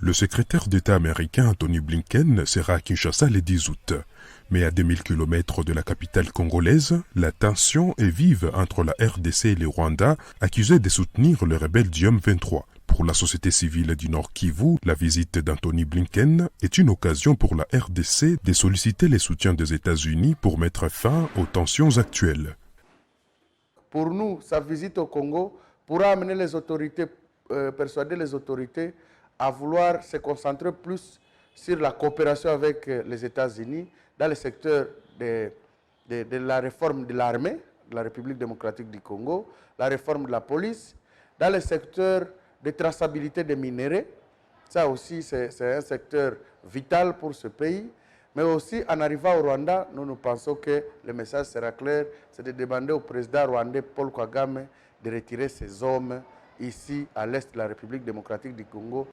Le secrétaire d'État américain Antony Blinken sera à Kinshasa le 10 août. Mais à 2000 km de la capitale congolaise, la tension est vive entre la RDC et le Rwanda, accusés de soutenir le rebelle du M23. Pour la société civile du Nord Kivu, la visite d'Antony Blinken est une occasion pour la RDC de solliciter le soutien des États-Unis pour mettre fin aux tensions actuelles. Pour nous, sa visite au Congo pourra amener les autorités, persuader les autorités à vouloir se concentrer plus sur la coopération avec les États-Unis dans le secteur de la réforme de l'armée de la République démocratique du Congo, la réforme de la police, dans le secteur de traçabilité des minéraux. Ça aussi, c'est un secteur vital pour ce pays. Mais aussi, en arrivant au Rwanda, nous pensons que le message sera clair, c'est de demander au président rwandais Paul Kagame de retirer ses hommes ici, à l'est de la République démocratique du Congo.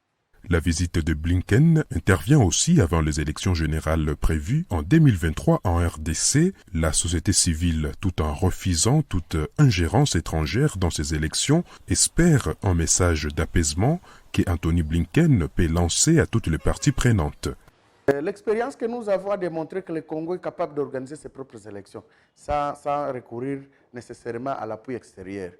La visite de Blinken intervient aussi avant les élections générales prévues en 2023 en RDC. La société civile, tout en refusant toute ingérence étrangère dans ces élections, espère un message d'apaisement qu'Antony Blinken peut lancer à toutes les parties prenantes. L'expérience que nous avons a démontré que le Congo est capable d'organiser ses propres élections sans recourir nécessairement à l'appui extérieur.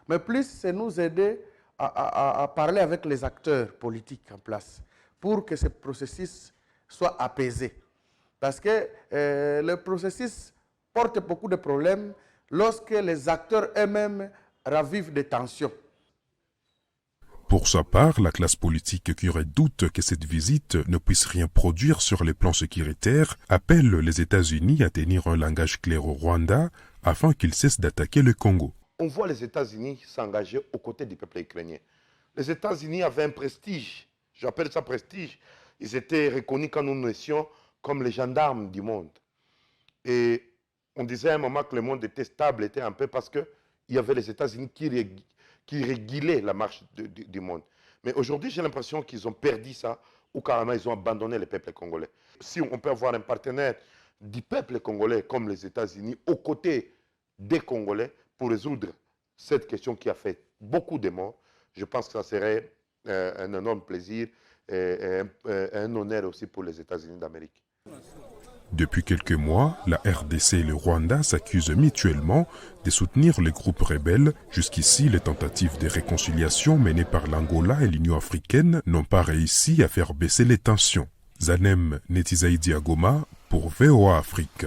Mais plus, c'est nous aider à parler avec les acteurs politiques en place pour que ce processus soit apaisé. Parce que le processus porte beaucoup de problèmes lorsque les acteurs eux-mêmes ravivent des tensions. Pour sa part, la classe politique qui aurait doute que cette visite ne puisse rien produire sur les plans sécuritaires appelle les États-Unis à tenir un langage clair au Rwanda afin qu'il cesse d'attaquer le Congo. On voit les États-Unis s'engager aux côtés du peuple ukrainien. Les États-Unis avaient un prestige, j'appelle ça prestige. Ils étaient reconnus quand nous naissions comme les gendarmes du monde. Et on disait à un moment que le monde était stable, était un peu parce qu'il y avait les États-Unis qui régulaient la marche du monde. Mais aujourd'hui, j'ai l'impression qu'ils ont perdu ça, ou carrément ils ont abandonné le peuple congolais. Si on peut avoir un partenaire du peuple congolais comme les États-Unis aux côtés des Congolais, pour résoudre cette question qui a fait beaucoup de morts, je pense que ça serait un énorme plaisir et un honneur aussi pour les États-Unis d'Amérique. Depuis quelques mois, la RDC et le Rwanda s'accusent mutuellement de soutenir les groupes rebelles. Jusqu'ici, les tentatives de réconciliation menées par l'Angola et l'Union africaine n'ont pas réussi à faire baisser les tensions. Zanem Netizaïdi Agoma pour VOA Afrique.